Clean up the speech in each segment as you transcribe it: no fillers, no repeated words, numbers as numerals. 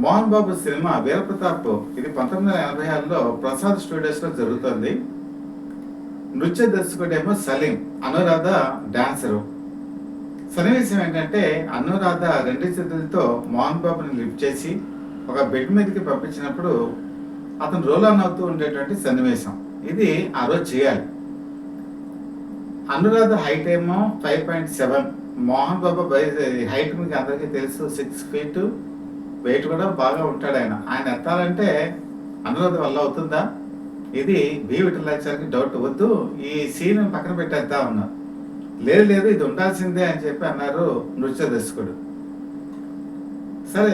Mohan Babu cinema Veera Pratap ఇది 1986లో Prasad studios లో జరుగుతుంది. నృత్య దర్శకుడేమో సలీం, అనురాధ డాన్సరు. సన్నివేశం ఏంటంటే అనురాధ రెండు చేతులతో మోహన్ బాబుని లిఫ్ట్ చేసి ఒక బెడ్ మీదకి పంపించినప్పుడు అతను రోల్ ఆన్ అవుతూ ఉండేటువంటి సన్నివేశం. ఇది ఆ రోజు చేయాలి. అనురాధ హైట్ ఏమో 5.7, మోహన్ బాబు హైట్ మీకు అందరికీ తెలుసు 6 feet, వెయిట్ కూడా బాగా ఉంటాడు. ఆయన ఎత్తాలంటే అనురాధ వల్ల అవుతుందా? ఇది బి విఠలాచారికి డౌట్. వద్దు, ఈ సీన్ పక్కన పెట్టేద్దా ఉన్నారు. లేదు లేదు, ఇది ఉండాల్సిందే అని చెప్పి అన్నారు నృత్య దర్శకుడు. సరే,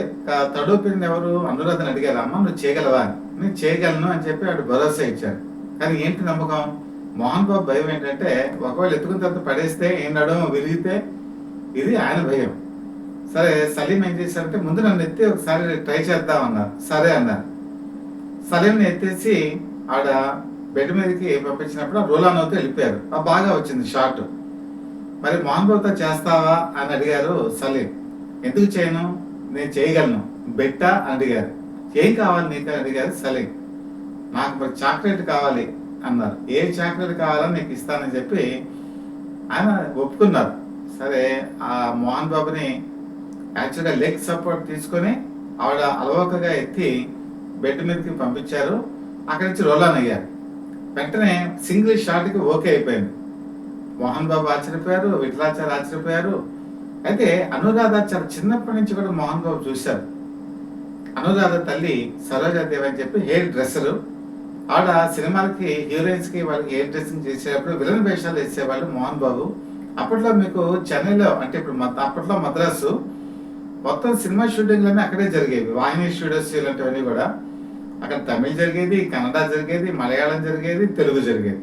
తడోపింది ఎవరు? అనురాధని అడిగారు, అమ్మ నువ్వు చేయగలవా? నేను చేయగలను అని చెప్పి ఆడు భరోసా ఇచ్చారు. కానీ ఏంటి నమ్మకం? మోహన్ బాబు భయం ఏంటంటే ఒకవేళ ఎత్తుకున్న తర్వాత పడేస్తే ఏం నడవ విరిగితే, ఇది ఆయన భయం. సరే, సలీం ఏం చేశారంటే ముందు నన్ను ఎత్తి ఒకసారి ట్రై చేద్దాం అన్నారు. సరే అన్నారు. సలీంని ఎత్తేసి ఆడ బెడ్ మీదకి పంపించినప్పుడు రోల్ ఆన్ అవుతూ వెళ్ళిపోయారు. బాగా వచ్చింది షాట్. మరి మోహన్ బాబుతో చేస్తావా అని అడిగారు సలీం. ఎందుకు చేయను, నేను చేయగలను, బెట్టా అని అడిగారు. ఏం కావాలి నీకు అని అడిగారు సలీం. నాకు మరి చాక్లెట్ కావాలి అన్నారు. ఏ చాక్లెట్ కావాలని నీకు ఇస్తానని చెప్పి ఆయన ఒప్పుకున్నారు. సరే, ఆ మోహన్ బాబుని యాక్చువల్గా లెగ్ సపోర్ట్ తీసుకొని ఆవిడ అలవోకగా ఎత్తి బెడ్ మీదకి పంపించారు. అక్కడి నుంచి రోల్ ఆన్ అయ్యారు. వెంటనే సింగిల్ షాట్కి ఓకే అయిపోయింది. మోహన్ బాబు ఆశ్చర్యపోయారు, విఠలాచార్య ఆశ్చర్యపోయారు. అయితే అనురాధ చాలా చిన్నప్పటి నుంచి కూడా మోహన్ బాబు చూశారు. అనురాధ తల్లి సరోజాదేవి అని చెప్పి హెయిర్ డ్రెస్సరు. ఆవిడ సినిమాలకి హీరోయిన్స్ కి వాళ్ళకి హెయిర్ డ్రెస్సింగ్ చేసేటప్పుడు విలన్ వేషాలు వేసేవాళ్ళు మోహన్ బాబు. అప్పట్లో మీకు చెన్నైలో, అంటే ఇప్పుడు అప్పట్లో మద్రాసు మొత్తం సినిమా షూటింగ్లన్నీ అక్కడే జరిగేవి. వాహిని స్టూడియోస్ ఇలాంటివన్నీ కూడా అక్కడ తమిళ్ జరిగేది, కన్నడ జరిగేది, మలయాళం జరిగేది, తెలుగు జరిగేది.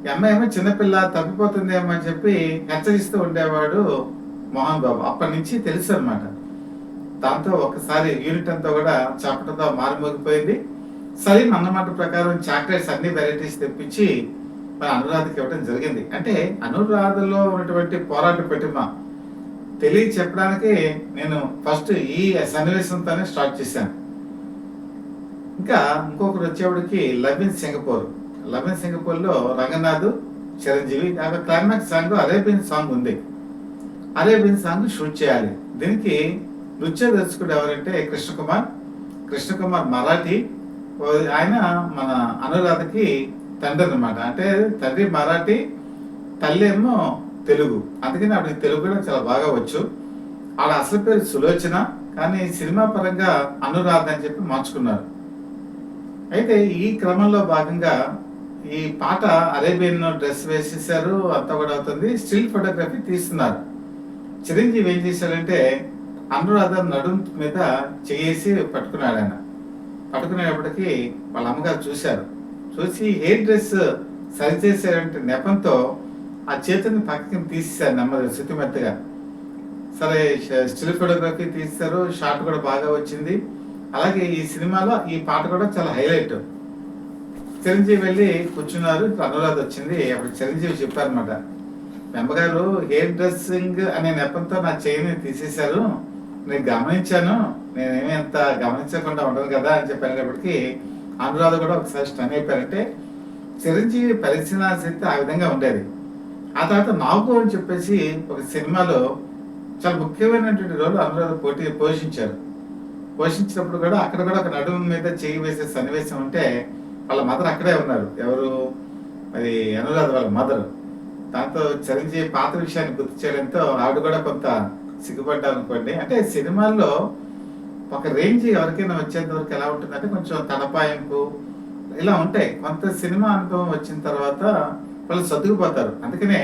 ఈ అమ్మాయి ఏమో చిన్నపిల్ల తప్పిపోతుందేమో అని చెప్పి హెచ్చరిస్తూ ఉండేవాడు మోహన్ బాబు. అప్పటి నుంచి తెలుసు అనమాట. దాంతో ఒకసారి యూనిట్ అంతా కూడా చప్పటతో మారుమోగిపోయింది. సలీం అన్నమాట ప్రకారం చాక్లెట్స్ అన్ని వెరైటీస్ తెప్పించి మన అనురాధకి ఇవ్వడం జరిగింది. అంటే అనురాధలో ఉన్నటువంటి పోరాట ప్రతిమ తెలియ చెప్పడానికి నేను ఫస్ట్ ఈ సన్నివేశంతోనే స్టార్ట్ చేశాను. ఇంకా ఇంకొకరు వచ్చేవాడికి love in Singapore. Love in సింగపూర్లో Ranganath, Chiranjeevi, climax song Arabian song ఉంది. అరేబియన్ సాంగ్ షూట్ చేయాలి. దీనికి నృత్య దర్శకుడు ఎవరంటే కృష్ణకుమార్ మరాఠీ. ఆయన మన అనురాధకి తండ్రి అనమాట. అంటే తండ్రి మరాఠీ, తల్లి ఏమో తెలుగు. అందుకని ఆవిడకి తెలుగు కూడా చాలా బాగా వచ్చు. ఆవిడ అసలు పేరు సులోచన, కానీ సినిమా పరంగా అనురాధ అని చెప్పి మార్చుకున్నారు. అయితే ఈ క్రమంలో భాగంగా ఈ పాట అరేబియన్ డ్రెస్ వేసేసారు, అంతా కూడా అవుతుంది. స్టిల్ ఫోటోగ్రఫీ తీస్తున్నారు. చిరంజీవి ఏం చేశారంటే అనురాధ నడుం మీద చేసి పట్టుకున్నాడు. ఆయన పట్టుకునేటప్పటికి వాళ్ళ అమ్మగారు చూశారు. చూసి హెయిర్ డ్రెస్ సరిచేసారంటే నెపంతో ఆ చేతిని పక్కకి తీసేశారు నెమ్మది శుతిమెత్తగా. సరే, స్టిల్ ఫోటోగ్రఫీ తీస్తారు, షాట్ కూడా బాగా వచ్చింది. అలాగే ఈ సినిమాలో ఈ పాట కూడా చాలా హైలైట్. చిరంజీవి వెళ్ళి కూర్చున్నారు. అనురాధ వచ్చింది. అప్పుడు చిరంజీవి చెప్పారనమాట, అమ్మగారు హెయిర్ డ్రెస్సింగ్ అనే నెపంతో నా చేయిని తీసేశారు, నేను గమనించాను, నేనేమి అంత గమనించకుండా ఉండదు కదా అని చెప్పేటప్పటికి అనురాధ కూడా ఒకసారి స్టన్ అయిపోయారంటే చిరంజీవి పరిశీలన శక్తి ఆ విధంగా ఉండేది. ఆ తర్వాత నాకు అని చెప్పేసి ఒక సినిమాలో చాలా ముఖ్యమైనటువంటి రోల్ అనురాధ పోషించినప్పుడు కూడా అక్కడ కూడా ఒక నడుము మీద చేయి వేసే సన్నివేశం ఉంటే వాళ్ళ మదర్ అక్కడే ఉన్నారు. ఎవరు? అది అనురాధ వాళ్ళ మదర్. దాంతో చిరంజీవి పాత విషయాన్ని గుర్తు చేయడంతో ఆవిడ కూడా కొంత సిగ్గుపడ్డారు అనుకోండి. అంటే సినిమాల్లో ఒక రేంజ్ ఎవరికైనా వచ్చేంత వరకు ఎలా ఉంటుందంటే కొంచెం తడపాయింపు ఇలా ఉంటాయి. కొంత సినిమా అనుభవం వచ్చిన తర్వాత వాళ్ళు సర్దుకుపోతారు. అందుకనే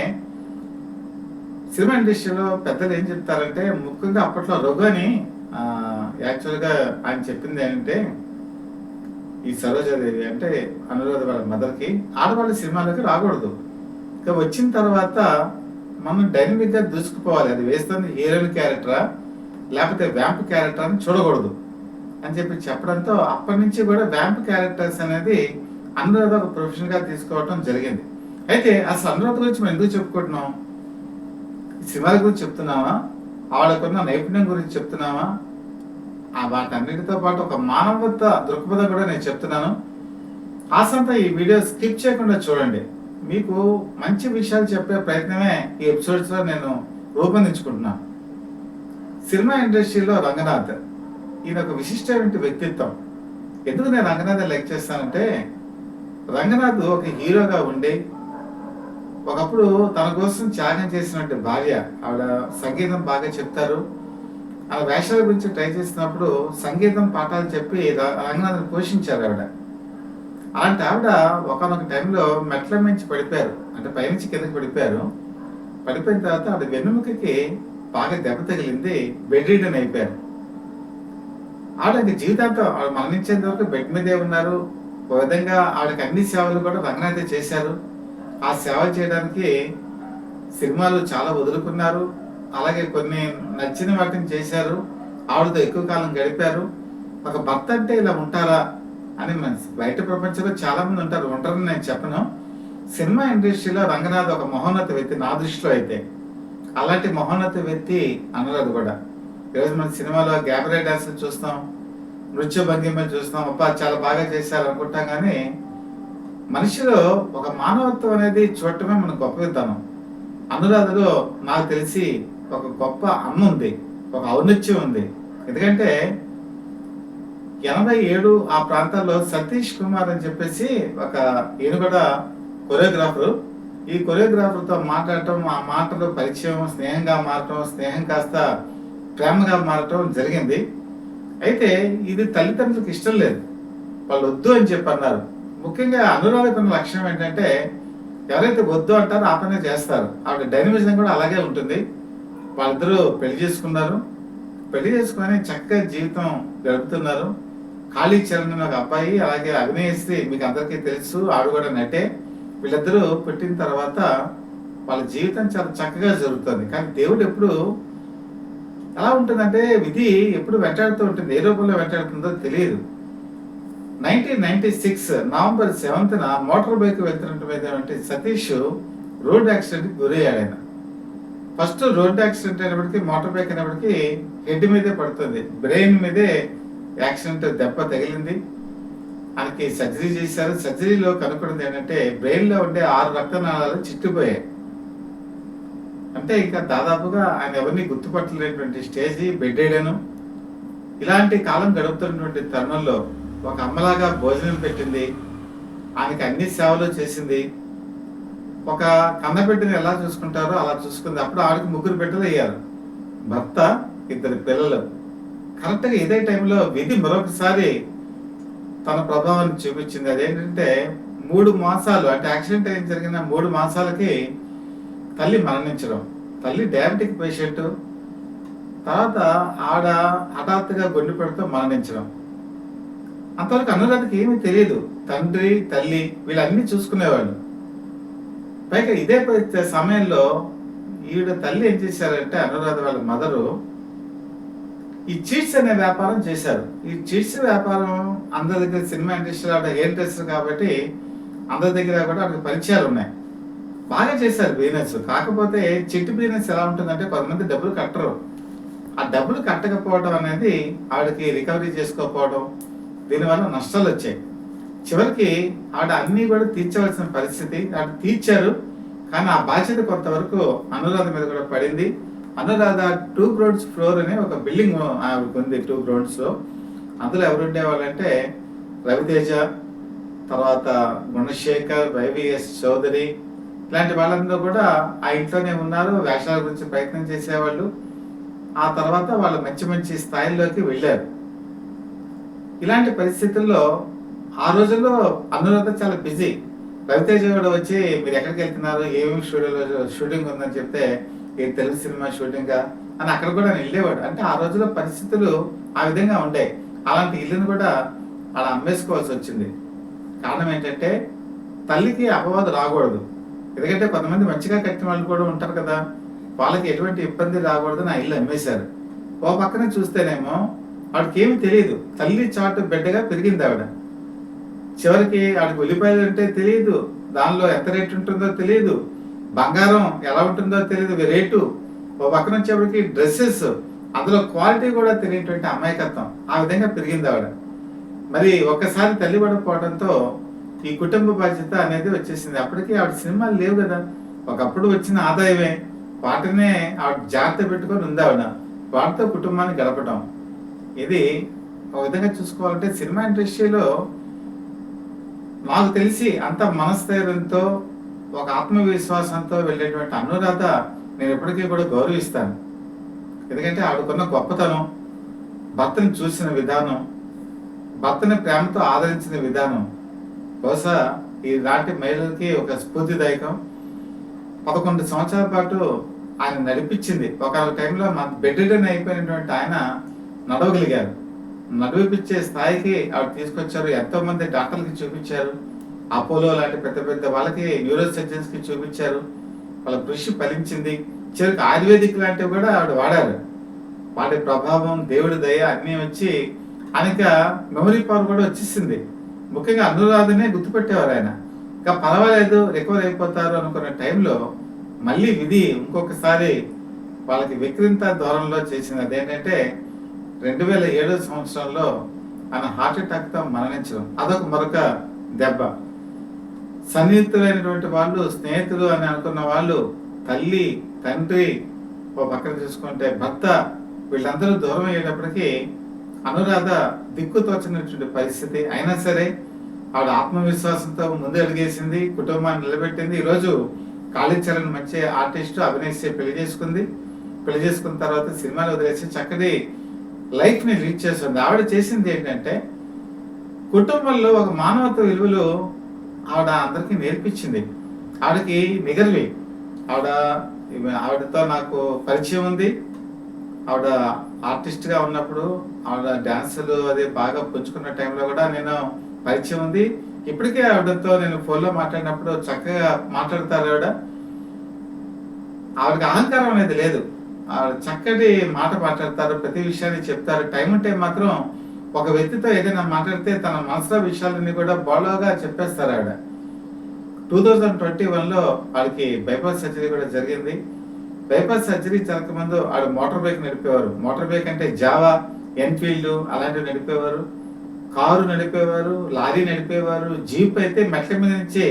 సినిమా ఇండస్ట్రీలో పెద్దలు ఏం చెప్తారంటే, ముఖ్యంగా అప్పట్లో రఘు అని యాక్చువల్గా ఆయన చెప్పింది ఏంటంటే, ఈ సరోజాదేవి అంటే అనురాధ వాళ్ళ మదర్కి ఆడవాళ్ళ సినిమాలకి రాకూడదు. ఇక వచ్చిన తర్వాత మనం డైనమిక్గా దూసుకుపోవాలి. అది వేస్తుంది హీరోయిన్ క్యారెక్టరా లేకపోతే వ్యాంప్ క్యారెక్టర్ అని చూడకూడదు అని చెప్పి చెప్పడంతో అప్పటి నుంచి కూడా వ్యాంప్ క్యారెక్టర్స్ అనేది అనురాధ ఒక ప్రొఫెషన్గా తీసుకోవడం జరిగింది. అయితే అసలు అనురాధ గురించి మనం ఎందుకు చెప్పుకుంటున్నాం? సినిమాల గురించి చెప్తున్నావా, ఆవిడకున్న నైపుణ్యం గురించి చెప్తున్నావా, ఆ వాటన్నిటితో పాటు ఒక మానవత్వ దృక్పథం కూడా నేను చెప్తున్నాను. ఆసంతా ఈ వీడియో స్కిప్ చేయకుండా చూడండి. మీకు మంచి విషయాలు చెప్పే ప్రయత్నమే ఈ ఎపిసోడ్స్లో నేను రూపొందించుకుంటున్నాను. సినిమా ఇండస్ట్రీలో రంగనాథ్ ఈయన ఒక విశిష్టమైన వ్యక్తిత్వం. ఎందుకు నేను రంగనాథ్ లైక్ చేస్తానంటే, రంగనాథ్ ఒక హీరోగా ఉండి ఒకప్పుడు తన కోసం త్యాగం చేసినట్టు భార్య, ఆవిడ సంగీతం బాగా చెప్తారు. ఆ వేషాల గురించి ట్రై చేసినప్పుడు సంగీతం పాఠాలు చెప్పి రంగనాథ్ని పోషించారు ఆవిడ. అలాంటి ఆవిడ ఒకనొక టైంలో మెట్ల మించి పడిపోయారు, అంటే పైనుంచి కిందకి పడిపోయారు. పడిపోయిన తర్వాత ఆవిడ వెన్నుముకకి బాగా దెబ్బ తగిలింది, బెడ్ రీడన్ అయిపోయారు. ఆవిడ జీవితాంతం ఆవిడ మరణించేంత వరకు బెడ్ మీదే ఉన్నారు. ఒక విధంగా ఆవిడకి అన్ని సేవలు కూడా రంగనాథే చేశారు. ఆ సేవలు చేయడానికి సినిమాలు చాలా వదులుకున్నారు, అలాగే కొన్ని నచ్చిన వాటిని చేశారు. ఆవిడతో ఎక్కువ కాలం గడిపారు. ఒక భర్త అంటే ఇలా ఉంటారా అని బయట ప్రపంచంలో చాలా మంది ఉంటారు, ఉంటారని నేను చెప్పను. సినిమా ఇండస్ట్రీలో రంగనాథ్ ఒక మహోన్నత వ్యక్తి నా దృష్టిలో అయితే. అలాంటి మహోన్నత వ్యక్తి అనురాధ కూడా. ఈరోజు మన సినిమాలో గ్యాబరే డాన్సులు చూస్తాం, నృత్య భంగిమలు చూస్తాం, అబ్బా చాలా బాగా చేశారు అనుకుంటాం. కానీ మనిషిలో ఒక మానవత్వం అనేది చూడటమే మన గొప్ప విధానం. అనురాధలో నాకు తెలిసి ఒక గొప్ప అమ్మ ఉంది, ఒక ఔన్నత్యం ఉంది. ఎందుకంటే 87 ఆ ప్రాంతాల్లో సతీష్ కుమార్ అని చెప్పేసి ఈయన కూడా కొరియోగ్రాఫరు. ఈ కొరియోగ్రాఫర్తో మాట్లాడటం, ఆ మాటలు పరిచయం, స్నేహంగా మారటం, స్నేహం కాస్త ప్రేమగా మారటం జరిగింది. అయితే ఇది తల్లిదండ్రులకు ఇష్టం లేదు, వాళ్ళు వద్దు అని చెప్పి అన్నారు. ముఖ్యంగా అనురాధకు ఉన్న లక్ష్యం ఏంటంటే, ఎవరైతే వద్దు అంటారో ఆ పనే చేస్తారు. ఆవిడ డైనమిజం కూడా అలాగే ఉంటుంది. వాళ్ళిద్దరూ పెళ్లి చేసుకున్నారు. పెళ్లి చేసుకుని చక్కగా జీవితం గడుపుతున్నారు. ఖాళీ చరణ్ అనే ఒక అబ్బాయి, అలాగే అభినయశ్రీ మీకు అందరికీ తెలుసు, ఆవిడ కూడా నటే. వీళ్ళిద్దరూ పుట్టిన తర్వాత వాళ్ళ జీవితం చాలా చక్కగా జరుగుతుంది. కానీ దేవుడు ఎప్పుడు ఎలా ఉంటుందంటే, విధి ఎప్పుడు వెంటాడుతూ ఉంటుంది, ఏ రూపంలో వెంటాడుతుందో తెలియదు. 1996 నవంబర్ 7న మోటార్ బైక్ వెళ్తున్నటువంటి సతీష్ రోడ్ యాక్సిడెంట్కి గురయ్యాడు. ఆయన ఫస్ట్ రోడ్ యాక్సిడెంట్ అయినప్పటికీ, మోటార్ బైక్ అయినప్పటికీ హెడ్ మీదే పడుతుంది, బ్రెయిన్ మీదే యాక్సిడెంట్ దెబ్బ తగిలింది. ఆయనకి సర్జరీ చేశారు. సర్జరీలో కనుక్కున్నది ఏంటంటే, బ్రెయిన్లో ఉండే 6 రక్తనాళాలు చిట్టిపోయాయి. అంటే ఇంకా దాదాపుగా ఆయన ఎవరిని గుర్తుపట్టలేనటువంటి స్టేజీ, బెడ్ రీడను. ఇలాంటి కాలం గడుపుతున్నటువంటి తరుణంలో ఒక అమ్మలాగా భోజనం పెట్టింది, ఆయనకి అన్ని సేవలు చేసింది. ఒక కన్నబిడ్డని ఎలా చూసుకుంటారో అలా చూసుకుంది. అప్పుడు ఆవిడకి 3 బిడ్డలు అయ్యారు, భర్త, 2 పిల్లలు. కరెక్ట్గా ఇదే టైంలో విధి మరొకసారి తన ప్రభావాన్ని చూపించింది. అదేంటంటే 3 మాసాలు, అంటే యాక్సిడెంట్ అయిన జరిగిన 3 మాసాలకి తల్లి మరణించడం. తల్లి డయాబెటిక్ పేషెంట్. తర్వాత ఆవిడ హఠాత్తుగా గుండెపోటుతో మరణించడం. అంతవరకు అనురాధకి ఏమీ తెలియదు. తండ్రి, తల్లి వీళ్ళన్నీ చూసుకునేవాళ్ళు. పైగా ఇదే సమయంలో ఈవిడ తల్లి ఏం చేశారంటే, అనురాధ వాళ్ళ మదరు ఈ చీట్స్ అనే వ్యాపారం చేశారు. ఈ చీట్స్ వ్యాపారం అందరి దగ్గర, సినిమా ఇండస్ట్రీలో ఆవిడ హెయిర్ డ్రెస్సర్ కాబట్టి అందరి దగ్గర కూడా ఆవిడకి పరిచయాలు ఉన్నాయి. బాగా చేశారు బిజినెస్. కాకపోతే చిట్టు బిజినెస్ ఎలా ఉంటుందంటే, కొంతమంది డబ్బులు కట్టరు. ఆ డబ్బులు కట్టకపోవడం అనేది ఆవిడకి రికవరీ చేసుకోకపోవడం, దీనివల్ల నష్టాలు వచ్చాయి. చివరికి ఆవిడ అన్నీ కూడా తీర్చవలసిన పరిస్థితి. ఆవిడ తీర్చారు, కానీ ఆ బాధ్యత కొంతవరకు అనురాధ మీద కూడా పడింది. అనురాధ 2 crores ఫ్లోర్ అనే ఒక బిల్డింగ్ ఆవిడకు ఉంది, 2 crores లో. అందులో ఎవరు ఉండేవాళ్ళంటే రవితేజ, తర్వాత గుణశేఖర్, వైవిఎస్ చౌదరి, ఇలాంటి వాళ్ళందరూ కూడా ఆ ఇంట్లోనే ఉన్నారు. వేషాల గురించి ప్రయత్నం చేసేవాళ్ళు. ఆ తర్వాత వాళ్ళు మంచి మంచి స్థాయిల్లోకి వెళ్ళారు. ఇలాంటి పరిస్థితుల్లో ఆ రోజుల్లో అనురాధ చాలా బిజీ. రవితేజ కూడా వచ్చి, మీరు ఎక్కడికి వెళ్తున్నారు, ఏమేమి స్టూడియోలో షూటింగ్ ఉందని చెప్తే, ఏ తెలుగు సినిమా షూటింగా అని అక్కడ కూడా వెళ్ళేవాడు. అంటే ఆ రోజుల్లో పరిస్థితులు ఆ విధంగా ఉండే. అలాంటి ఇల్లును కూడా అలా అమ్మేసుకోవాల్సి వచ్చింది. కారణం ఏంటంటే, తల్లికి అపవాదు రాకూడదు. ఎందుకంటే కొంతమంది మంచిగా కట్టిన వాళ్ళు కూడా ఉంటారు కదా, వాళ్ళకి ఎటువంటి ఇబ్బంది రాకూడదు. నా ఇల్లు అమ్మేశారు. ఓ పక్కన చూస్తేనేమో ఆవిడకి ఏమి తెలియదు, తల్లి చాటు బిడ్డగా పెరిగింది ఆవిడ. చివరికి ఆవిడకి ఉల్లిపాయలు అంటే తెలియదు, దానిలో ఎంత రేటు ఉంటుందో తెలియదు, బంగారం ఎలా ఉంటుందో తెలియదు రేటు. ఓ పక్కన వచ్చేప్పటికి డ్రెస్సెస్ అందులో క్వాలిటీ కూడా తెలియనటువంటి అమాయకత్వం. ఆ విధంగా పెరిగింది ఆవిడ. మరి ఒక్కసారి తల్లి పడకపోవడంతో ఈ కుటుంబ బాధ్యత అనేది వచ్చేసింది. అప్పటికి ఆవిడ సినిమాలు లేవు కదా! ఒకప్పుడు వచ్చిన ఆదాయమే. వాటినే ఆవిడ జాగ్రత్త పెట్టుకొని ఉంది ఆవిడ. వాటితో కుటుంబాన్ని గడపటం. ఇది ఒక విధంగా చూసుకోవాలంటే సినిమా ఇండస్ట్రీలో నాకు తెలిసి అంత మనస్థైర్యంతో, ఒక ఆత్మవిశ్వాసంతో వెళ్ళేటువంటి అనురాధ నేను ఎప్పటికీ కూడా గౌరవిస్తాను. ఎందుకంటే ఆవిడకున్న గొప్పతనం, భర్తని చూసిన విధానం, భర్తని ప్రేమతో ఆదరించిన విధానం బహుశా ఈనాటి మహిళలకి ఒక స్ఫూర్తిదాయకం. 11 సంవత్సరాల పాటు ఆయన నడిపించింది. ఒక టైంలో బెడ్ రిడన్ అయిపోయినటువంటి ఆయన నడవగలిగారు. నడిపించే స్థాయికి ఆవిడ తీసుకొచ్చారు. ఎంతో మంది డాక్టర్లకి చూపించారు. అపోలో లాంటి పెద్ద పెద్ద వాళ్ళకి, న్యూరో సర్జన్స్ కి చూపించారు. వాళ్ళ కృషి ఫలించింది. చివరికి ఆయుర్వేదిక్ లాంటివి కూడా ఆవిడ వాడారు. వాటి ప్రభావం, దేవుడి దయ అన్నీ వచ్చి ఆయనక మెమరీ పవర్ కూడా వచ్చేసింది. ముఖ్యంగా అనురాధనే గుర్తుపెట్టేవారు ఆయన. ఇంకా పర్వాలేదు, రికవర్ అయిపోతారు అనుకున్న టైంలో మళ్ళీ విధి ఇంకొకసారి వాళ్ళకి విక్రింత ధోరణిలో చేసింది. అదేంటంటే 2007 సంవత్సరంలో ఆయన హార్ట్ అటాక్తో మరణించడం. అదొక మరొక దెబ్బ. సన్నిహితులైనటువంటి వాళ్ళు, స్నేహితులు అని అనుకున్న వాళ్ళు, తల్లి, తండ్రి ఓ పక్కన చూసుకుంటే భర్త, వీళ్ళందరూ దూరం అయ్యేటప్పటికీ అనురాధ దిక్కుతోచినటువంటి పరిస్థితి. అయినా సరే ఆవిడ ఆత్మవిశ్వాసంతో ముందు అడిగేసింది, కుటుంబాన్ని నిలబెట్టింది. ఈరోజు కాళీచరణ్ మంచి ఆర్టిస్ట్, అభినయిస్తే పెళ్లి చేసుకుంది. పెళ్లి చేసుకున్న తర్వాత సినిమాలు వదిలేసి చక్కటి లైఫ్ ని లీడ్ చేస్తుంది. ఆవిడ చేసింది ఏంటంటే కుటుంబంలో ఒక మానవత్వ విలువలు ఆవిడ అందరికీ నేర్పించింది. ఆవిడకి నిగర్వి. ఆవిడతో నాకు పరిచయం ఉంది. ఆవిడ ఆర్టిస్ట్ గా ఉన్నప్పుడు ఆవిడ డాన్సులు అది బాగా పుంజుకున్న టైంలో కూడా నేను పరిచయం ఉంది. ఇప్పటికే ఆవిడతో నేను ఫోన్లో మాట్లాడినప్పుడు చక్కగా మాట్లాడతారు ఆవిడ. ఆవిడకి అహంకారం అనేది లేదు. ఆవిడ చక్కటి మాట మాట్లాడతారు, ప్రతి విషయాన్ని చెప్తారు. టైం ఉంటే మాత్రం ఒక వ్యక్తితో ఏదైనా మాట్లాడితే తన మనసులో విషయాలన్నీ కూడా బాగా చెప్పేస్తారు ఆవిడ. 2021లో ఆవిడకి బైపాస్ సర్జరీ కూడా జరిగింది. బైపాస్ సర్జరీ జరగకముందు ఆవిడ మోటార్ బైక్ నడిపేవారు. మోటార్ బైక్ అంటే జావా, ఎన్ఫీల్డ్ అలాంటివి నడిపేవారు. కారు నడిపేవారు, లారీ నడిపేవారు. జీప్ అయితే మెట్ల మీద నుంచి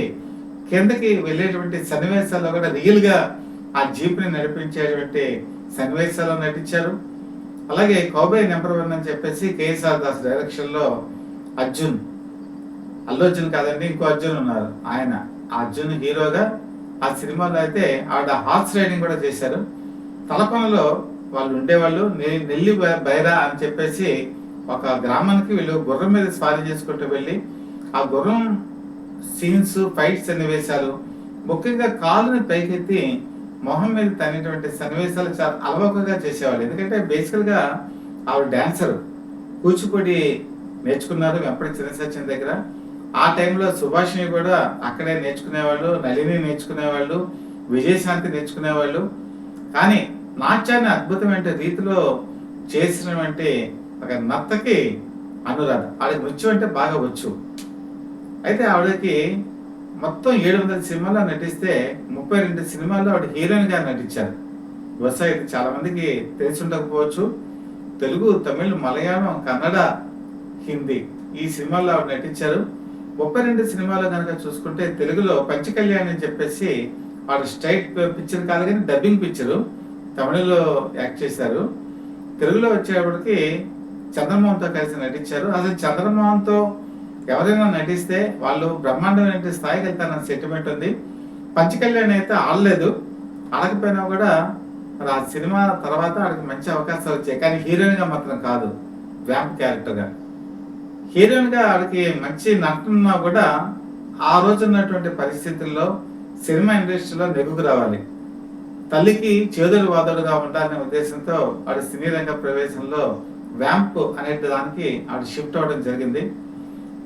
కిందకి వెళ్ళేటువంటి సన్నివేశాల్లో కూడా రియల్ గా ఆ జీప్ ని నడిపించేటువంటి సన్నివేశాల్లో నటించారు. అలాగే కౌబాయ్ నెంబర్ 1 అని చెప్పేసి కేఎస్ఆర్ దాస్ డైరెక్షన్ లో అర్జున్, అల్లు అర్జున్ కాదండి, ఇంకో అర్జున్ ఉన్నారు, ఆయన అర్జున్ హీరోగా ఆ సినిమాలో అయితే ఆవిడ హార్స్ రైడింగ్ కూడా చేశారు. తలకొనలో వాళ్ళు ఉండేవాళ్ళు. నెల్లి బైరా అని చెప్పేసి ఒక గ్రామానికి వీళ్ళు గుర్రం మీద స్వారీ చేసుకుంటూ వెళ్ళి ఆ గుర్రం సీన్స్, ఫైట్స్ సన్నివేశాలు, ముఖ్యంగా కాలుని పైకెత్తి మొహం మీద తనేటువంటి సన్నివేశాలు చాలా అలవోకగా చేసేవాళ్ళు. ఎందుకంటే బేసికల్ గా ఆవిడ డాన్సర్, కూచిపూడి నేర్చుకున్నారు వెంపటి చిన్న సత్యం దగ్గర. ఆ టైంలో సుభాషిణి కూడా అక్కడే నేర్చుకునేవాళ్ళు, నళిని నేర్చుకునేవాళ్ళు, విజయశాంతి నేర్చుకునేవాళ్ళు. కానీ నాట్యాన్ని అద్భుతమైన రీతిలో చేసినటువంటి ఒక నర్తకి అనురాధ. ఆవిడకి నృత్యం అంటే బాగా వచ్చు. అయితే ఆవిడకి మొత్తం 700 సినిమాల్లో నటిస్తే 32 సినిమాల్లో ఆవిడ హీరోయిన్ గా నటించారు. బహుశా ఇది చాలా మందికి తెలిసి ఉండకపోవచ్చు. తెలుగు, తమిళ్, మలయాళం, కన్నడ, హిందీ ఈ సినిమాల్లో ఆవిడ నటించారు. 32 సినిమాలో కనుక చూసుకుంటే తెలుగులో పంచకళ్యాణి అని చెప్పేసి ఆవిడ స్ట్రైట్ పిక్చర్ కాదు కానీ డబ్బింగ్ పిక్చరు తమిళలో యాక్ట్ చేశారు. తెలుగులో వచ్చేటప్పటికి చంద్రమోహన్తో కలిసి నటించారు. అసలు చంద్రమోహన్తో ఎవరైనా నటిస్తే వాళ్ళు బ్రహ్మాండమైన స్థాయికి వెళ్తారన్న సెంటిమెంట్ ఉంది. పంచకళ్యాణి అయితే ఆడలేదు. ఆడకపోయినా కూడా ఆ సినిమా తర్వాత ఆడికి మంచి అవకాశాలు వచ్చాయి. కానీ హీరోయిన్ గా మాత్రం కాదు, వ్యాంప్ క్యారెక్టర్ గా. హీరోయిన్ గా ఆవిడకి మంచి నటున్నా కూడా ఆ రోజు ఉన్నటువంటి పరిస్థితుల్లో సినిమా ఇండస్ట్రీలో నెగ్గుకు రావాలి. తల్లికి చేదుడు వాదడుగా ఉండాలనే ఉద్దేశంతో ఆవిడ సినీ రంగ ప్రవేశంలో వ్యాంప్ అనే దానికి ఆవిడ షిఫ్ట్ అవ్వడం జరిగింది.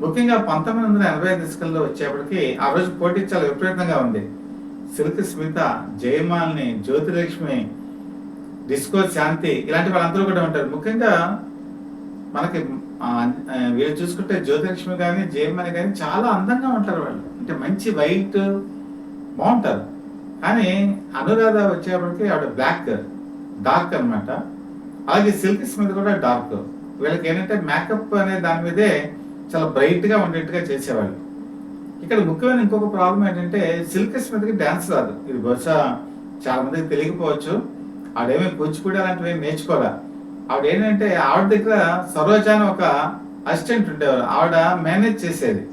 ముఖ్యంగా 1985 దశకంలో వచ్చేప్పటికి ఆ రోజు పోటీ చాలా విపరీతంగా ఉంది. సిల్క్ స్మిత, జయమాలిని, జ్యోతిలక్ష్మి, డిస్కో శాంతి ఇలాంటి వాళ్ళందరూ కూడా ఉంటారు. ముఖ్యంగా మనకి వీళ్ళు చూసుకుంటే జ్యోతిలక్ష్మి కానీ, జయమాలి కానీ చాలా అందంగా ఉంటారు. వాళ్ళు అంటే మంచి వైట్ బాగుంటారు. కానీ అనురాధ వచ్చేప్పటికి ఆవిడ బ్లాక్, డార్క్ అనమాట. అలాగే సిల్క్ స్మిత్ కూడా డార్క్. వీళ్ళకి ఏంటంటే మేకప్ అనే దాని మీదే చాలా బ్రైట్‌గా ఉండేట్టుగా చేసేవాళ్ళు. ఇక్కడ ముఖ్యమైన ఇంకొక ప్రాబ్లమ్ ఏంటంటే సిల్క్ స్మిత్‌కి డాన్స్ రాదు. ఇది బహుశా చాలా మందికి తెలియకపోవచ్చు. ఆవిడేమి కూచిపూడి అలాంటివి ఏమి నేర్చుకోలే. ఆవిడేంటంటే ఆవిడ దగ్గర సరోజ అని ఒక అసిస్టెంట్ ఉండేవారు. ఆవిడ మేనేజ్ చేసేది.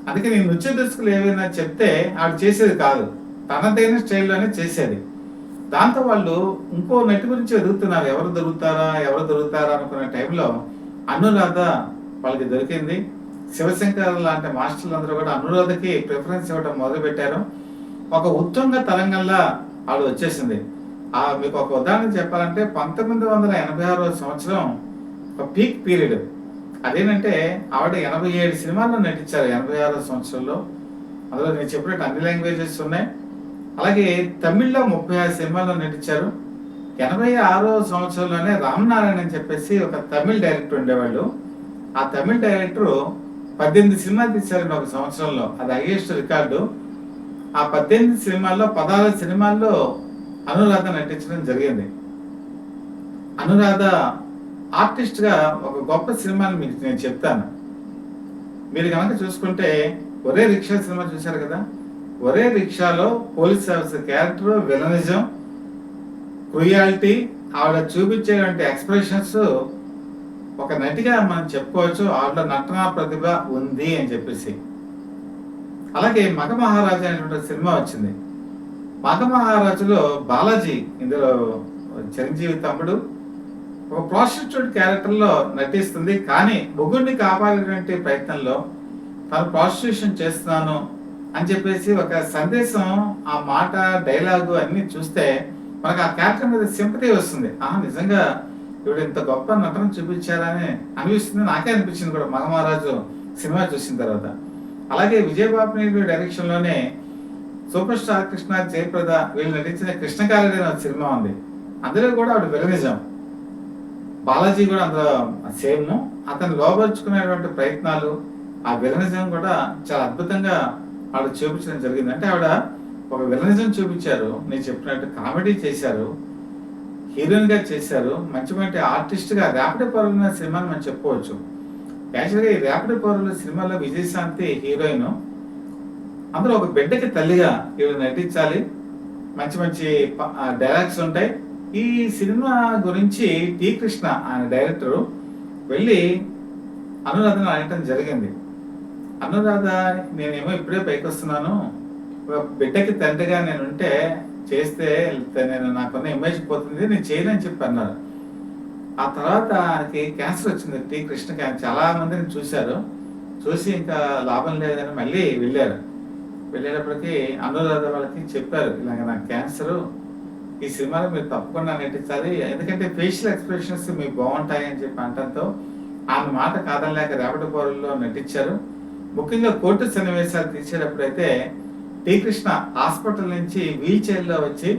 అందుకని నృత్య దర్శకులు ఏవైనా చెప్తే ఆవిడ చేసేది కాదు. తనదైన స్టైల్‌లోనే చేసేది. దాంతో వాళ్ళు ఇంకో నటి గురించి వెతుకుతున్నారు. ఎవరు దొరుకుతారా అనుకునే టైంలో అనురాధ వాళ్ళకి దొరికింది. శివశంకర్ లాంటి మాస్టర్లందరూ కూడా అనురాధకి ప్రిఫరెన్స్ ఇవ్వడం మొదలుపెట్టారు. ఒక ఉత్తుంగ తరంగంలా ఆవిడ వచ్చేసింది. మీకు ఒక ఉదాహరణ చెప్పాలంటే 1986 సంవత్సరం ఒక పీక్ పీరియడ్. అదేంటంటే ఆవిడ 87 సినిమాల్లో నటించారు 86 సంవత్సరంలో. అందులో నేను చెప్పినట్టు అన్ని లాంగ్వేజెస్ ఉన్నాయి. అలాగే తమిళ్లో 36 సినిమాల్లో నటించారు. 86 సంవత్సరంలోనే రామనారాయణ అని చెప్పేసి ఒక తమిళ్ డైరెక్టర్ ఉండేవాళ్ళు. ఆ తమిళ్ డైరెక్టర్ 18 సినిమాలు తీశారండి ఒక సంవత్సరంలో. అది హైయెస్ట్ రికార్డు. ఆ 18 సినిమాల్లో 16 సినిమాల్లో అనురాధ నటించడం జరిగింది. అనురాధ ఆర్టిస్ట్ గా ఒక గొప్ప సినిమాని మీకు నేను చెప్తాను. మీరు కనుక చూసుకుంటే ఒరే రిక్షా సినిమా చూశారు కదా. ఒరే రిక్షాలో police officer character, villainism, cruelty, ఆవిడ చూపించేటువంటి ఎక్స్ప్రెషన్స్ ఒక నటిగా మనం చెప్పుకోవచ్చు. ఆవిడ నటనా ప్రతిభ ఉంది అని చెప్పేసి. అలాగే మగ మహారాజు అనేటువంటి సినిమా వచ్చింది. మగ మహారాజులో బాలాజీ ఇందులో చిరంజీవి తమ్ముడు ఒక ప్రాస్టిట్యూట్ క్యారెక్టర్లో నటిస్తుంది. కానీ మొగుడిని కాపాడేటువంటి ప్రయత్నంలో తను ప్రాస్టిట్యూషన్ చేస్తున్నాను అని చెప్పేసి ఒక సందేశం, ఆ మాట, డైలాగు అన్ని చూస్తే మనకు ఆ క్యారెక్టర్ మీద సింపతి వస్తుంది. నిజంగా ఇవిడ ఇంత గొప్ప నటన చూపించారని అనిపిస్తుంది. నాకే అనిపించింది కూడా మగమహారాజు సినిమా చూసిన తర్వాత. అలాగే విజయబాబు డైరెక్షన్ లోనే సూపర్ స్టార్ కృష్ణ, జయప్రద వీళ్ళు నటించిన కృష్ణకారుడు అనే సినిమా ఉంది. అందులో కూడా ఆవిడ విలనిజం. బాలాజీ కూడా అందులో సేమ్. అతను లోపరుచుకునేటువంటి ప్రయత్నాలు, ఆ విలనిజం కూడా చాలా అద్భుతంగా ఆవిడ చూపించడం జరిగింది. అంటే ఆవిడ ఒక విలనిజం చూపించారు, నేను చెప్పినట్టు కామెడీ చేశారు, హీరోయిన్ గా చేశారు, మంచి ఆర్టిస్ట్ గా. ర్యాపిడ్ పౌరులు సినిమాని మనం చెప్పుకోవచ్చు. యాక్చువల్గా ఈ ర్యాపిడ్ పౌరుల సినిమాలో విజయశాంతి హీరోయిన్. అందులో ఒక బిడ్డకి తల్లిగా ఈవిడ నటించాలి. మంచి డైలాగ్స్ ఉంటాయి. ఈ సినిమా గురించి టి కృష్ణ ఆయన డైరెక్టర్ వెళ్ళి అనురాధను అడగటం జరిగింది. అనురాధ, నేనేమో ఇప్పుడే పైకి వస్తున్నాను, ఒక బిడ్డకి తండ్రిగా నేను ఉంటే చేస్తే నాకున్న ఇమేజ్ పోతుంది, నేను చేయనని చెప్పి అన్నారు. ఆ తర్వాత ఆయనకి క్యాన్సర్ వచ్చింది. టి కృష్ణ చాలా మందిని చూశారు. చూసి ఇంకా లాభం లేదని మళ్ళీ వెళ్ళేటప్పటికి అనురాధ వాళ్ళకి చెప్పారు, ఇలాగ నాకు క్యాన్సర్, ఈ సినిమాలో మీరు తప్పకుండా నటించాలి, ఎందుకంటే ఫేషియల్ ఎక్స్ప్రెషన్స్ మీకు బాగుంటాయి అని చెప్పి అనటంతో ఆమె మాట కాదనలేక రేపటి పౌరుల్లో నటించారు. ముఖ్యంగా కోర్టు సన్నివేశాలు తీసేటప్పుడైతే టి కృష్ణ హాస్పిటల్ నుంచి వీల్ చైర్లో వచ్చి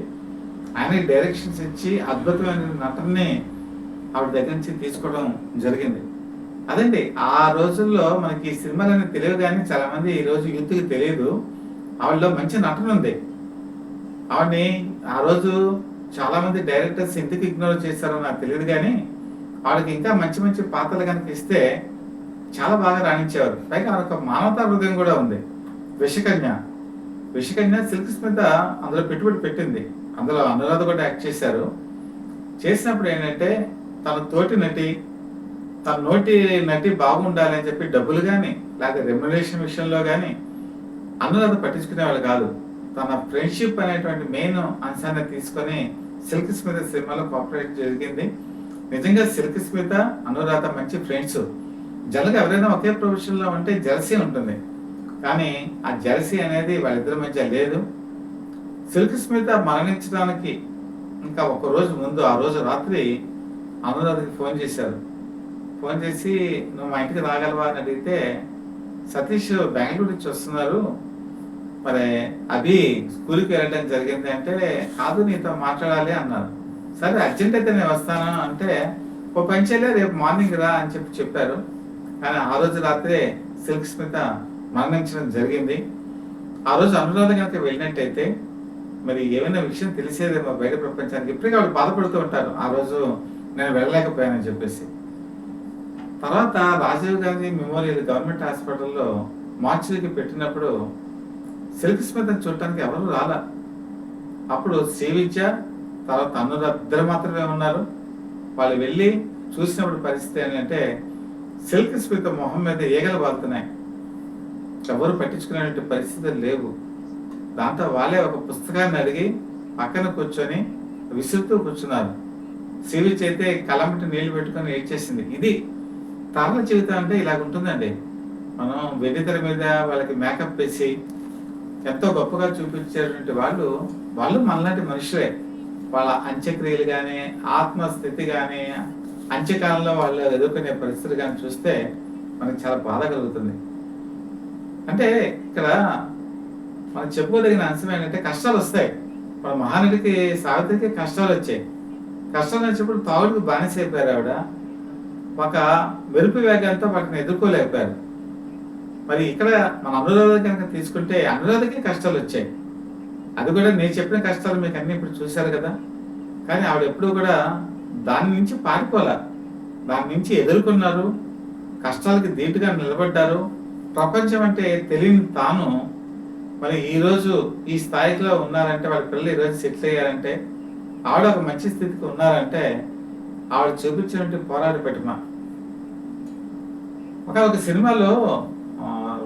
ఆయన డైరెక్షన్స్ ఇచ్చి అద్భుతమైన నటనని ఆవిడ దగ్గర నుంచి తీసుకోవడం జరిగింది. అదండి, ఆ రోజుల్లో మనకి ఈ సినిమాలన్నీ తెలియదు, కానీ చాలా మంది ఈ రోజు యూత్కి తెలియదు. ఆవిడలో మంచి నటన ఉంది. ఆవిడని ఆ రోజు చాలా మంది డైరెక్టర్స్ ఎందుకు ఇగ్నోర్ చేశారో నాకు తెలియదు, కానీ ఆవిడకి ఇంకా మంచి పాత్రలు కనుక ఇస్తే చాలా బాగా రాణించేవారు. పైగా ఆవిడ మానవతా హృదయం కూడా ఉంది. విషకన్య సిల్క్ స్మిత అందులో పెట్టుబడి పెట్టింది. అందులో అనురాధ కూడా యాక్ట్ చేశారు. చేసినప్పుడు ఏంటంటే తన నోటి నటి బాగుండాలి అని చెప్పి డబ్బులు కానీ లేకపోతే రెమ్యునరేషన్ విషయంలో కానీ అనురాధ పట్టించుకునేవాళ్ళు కాదు. తన ఫ్రెండ్షిప్ అనేటువంటి మెయిన్ అంశాన్ని తీసుకొని సిల్క్ స్మిత సినిమాలో కోఆపరేట్ జరిగింది. నిజంగా సిల్క్ స్మిత, అనురాధ మంచి ఫ్రెండ్స్. జనరల్గా ఎవరైనా ఒకే ప్రొఫెషన్ లో ఉంటే జెలసీ ఉంటుంది, కానీ ఆ జెలసీ అనేది వాళ్ళిద్దరి మధ్య లేదు. సిల్క్ స్మిత మరణించడానికి ఇంకా ఒక రోజు ముందు, ఆ రోజు రాత్రి అనురాధకి ఫోన్ చేశారు. ఫోన్ చేసి, నువ్వు మా ఇంటికి రాగలవా అని అడిగితే, సతీష్ బెంగళూరు నుంచి వస్తున్నారు, మరి అభి స్కూల్కి వెళ్ళడం జరిగింది అంటే, కాదు నీతో మాట్లాడాలి అన్నారు. సరే అర్జెంట్ అయితే నేను వస్తాను అంటే, ఓ పని చేయలే రేపు మార్నింగ్ రా అని చెప్పారు. కానీ ఆ రోజు రాత్రే సిల్క్ స్మిత మరణించడం జరిగింది. ఆ రోజు అనురాధ కనుక వెళ్ళినట్టయితే మరి ఏమైనా విషయం తెలిసేదేమో బయట ప్రపంచానికి. ఇప్పటికీ వాళ్ళు బాధపడుతూ ఉంటారు, ఆ రోజు నేను వెళ్ళలేకపోయానని చెప్పేసి. తర్వాత రాజీవ్ గాంధీ మెమోరియల్ గవర్నమెంట్ హాస్పిటల్లో మార్చికి పెట్టినప్పుడు సిల్క్ స్మితని చూడటానికి ఎవరు రాలా. అప్పుడు శ్రీవిద్య తర్వాత అనురాధ ఇద్దరు మాత్రమే ఉన్నారు. వాళ్ళు వెళ్ళి చూసినప్పుడు పరిస్థితి ఏంటంటే సిల్క్ స్మిత మొహం మీద ఈగలు వాళ్తున్నాయి. ఎవరు పట్టించుకునే పరిస్థితులు లేవు. దాంతో వాళ్ళే ఒక పుస్తకాన్ని అడిగి పక్కన కూర్చొని విసురుతూ కూర్చున్నారు. శ్రీవిద్య అయితే కళ్ళంబటి నీళ్లు పెట్టుకొని ఏడ్చేసింది. ఇది తారల జీవితం అంటే ఇలాగ ఉంటుందండి. మనం వెండితెర మీద వాళ్ళకి మేకప్ వేసి ఎంతో గొప్పగా చూపించేటువంటి వాళ్ళు మనలాంటి మనుషులే. వాళ్ళ అంత్యక్రియలు కానీ ఆత్మస్థితి కానీ అంత్యకాలంలో వాళ్ళు ఎదుర్కొనే పరిస్థితులు కానీ చూస్తే మనకి చాలా బాధ కలుగుతుంది. అంటే ఇక్కడ మనం చెప్పుకోదగిన అంశం ఏంటంటే కష్టాలు వస్తాయి. మన మహానటికి సావిత్రికి కష్టాలు వచ్చాయి. కష్టాలు వచ్చినప్పుడు తాగుడికి బానిస అయిపోయారు. ఆవిడ ఒక మెరుపు వేగంతో వాటిని ఎదుర్కోలేకపోయారు. మరి ఇక్కడ మన అనురాధ కనుక తీసుకుంటే అనురాధకి కష్టాలు వచ్చాయి. అది కూడా నేను చెప్పిన కష్టాలు మీకు అన్ని ఇప్పుడు చూశారు కదా. కానీ ఆవిడ ఎప్పుడూ కూడా దాని నుంచి పారిపోలే, దాని నుంచి ఎదుర్కొన్నారు, కష్టాలకి ధీటుగా నిలబడ్డారు. ప్రపంచం అంటే తెలియని తాను మరి ఈరోజు ఈ స్థాయిలో ఉన్నారంటే, వాళ్ళ పిల్లలు ఈరోజు సెటిల్ అయ్యారంటే, ఆవిడ ఒక మంచి స్థితికి ఉన్నారంటే ఆవిడ చూపించినట్టు పోరాట పెట్టమ. ఒక సినిమాలో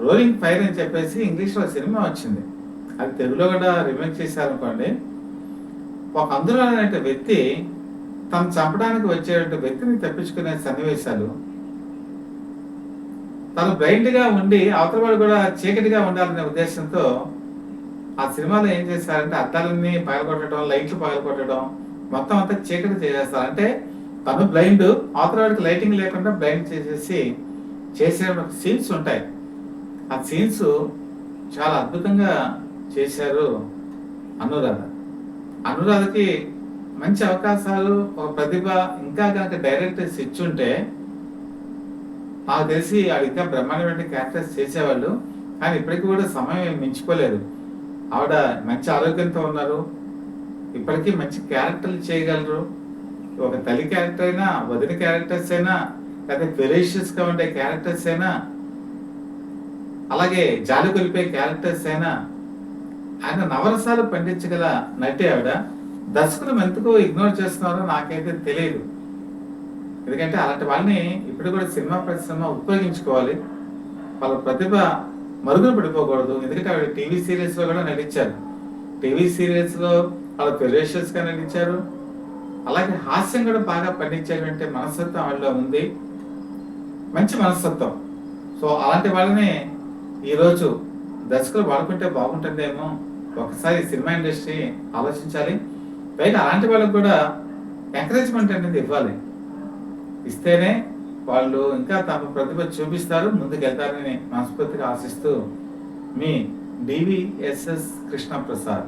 రోలింగ్ ఫైర్ అని చెప్పేసి ఇంగ్లీష్లో సినిమా వచ్చింది. అది తెలుగులో కూడా రిమేక్ చేశారనుకోండి. ఒక అందులో అనే వ్యక్తి తను చంపడానికి వచ్చేటువంటి వ్యక్తిని తప్పించుకునే సన్నివేశాలు, తను బ్లైండ్ గా ఉండి అవతల వాడు కూడా చీకటిగా ఉండాలనే ఉద్దేశంతో ఆ సినిమాలో ఏం చేశారంటే అద్దాలన్నీ పగలగొట్టడం, లైట్లు పగలగొట్టడం, మొత్తం అంతా చీకటి చేసేస్తారు. అంటే తను బ్లైండ్, అవతల వాడికి లైటింగ్ లేకుండా బ్లైండ్ చేసేసి చేసే సీన్స్ ఉంటాయి. ఆ సీన్స్ చాలా అద్భుతంగా చేశారు అనురాధకి మంచి అవకాశాలు, ఒక ప్రతిభ ఇంకా కనుక డైరెక్టర్స్ ఇచ్చుంటే నాకు తెలిసి ఆవిడ ఇంకా బ్రహ్మాండమైన క్యారెక్టర్స్ చేసేవాళ్ళు. కానీ ఇప్పటికీ కూడా సమయం మించిపోలేదు. ఆవిడ మంచి ఆరోగ్యంతో ఉన్నారు, ఇప్పటికీ మంచి క్యారెక్టర్లు చేయగలరు. ఒక తల్లి క్యారెక్టర్ అయినా, వదిన క్యారెక్టర్స్ అయినా, లేదా ఫెరేషియస్ గా ఉండే క్యారెక్టర్స్ అయినా, అలాగే జాలి కొలిపే క్యారెక్టర్స్ అయినా ఆయన నవరసాలు పండించగల నటి ఆవిడ. దర్శకులు ఎందుకు ఇగ్నోర్ చేస్తున్నారో నాకైతే తెలియదు. ఎందుకంటే అలాంటి వాళ్ళని ఇప్పుడు కూడా సినిమా పరిశ్రమ ఉపయోగించుకోవాలి. వాళ్ళ ప్రతిభ మరుగున పడిపోకూడదు. ఎందుకంటే ఆవిడ టీవీ సీరియల్స్ లో కూడా నటించారు. టీవీ సీరియల్స్ లో వాళ్ళ ఫెరేషియస్ గా నటించారు. అలాగే హాస్యం కూడా బాగా పండించేటువంటి మనస్తత్వం ఆవిడలో ఉంది, మంచి మనస్తత్వం. సో అలాంటి వాళ్ళని ఈరోజు దర్శకులు వాడుకుంటే బాగుంటుందేమో, ఒకసారి సినిమా ఇండస్ట్రీ ఆలోచించాలి. పైగా అలాంటి వాళ్ళకు కూడా ఎంకరేజ్మెంట్ అనేది ఇవ్వాలి. ఇస్తేనే వాళ్ళు ఇంకా తమ ప్రతిభ చూపిస్తారు, ముందుకెళ్తారని మనస్ఫూర్తిగా ఆశిస్తూ మీ డివిఎస్ఎస్ కృష్ణ ప్రసాద్.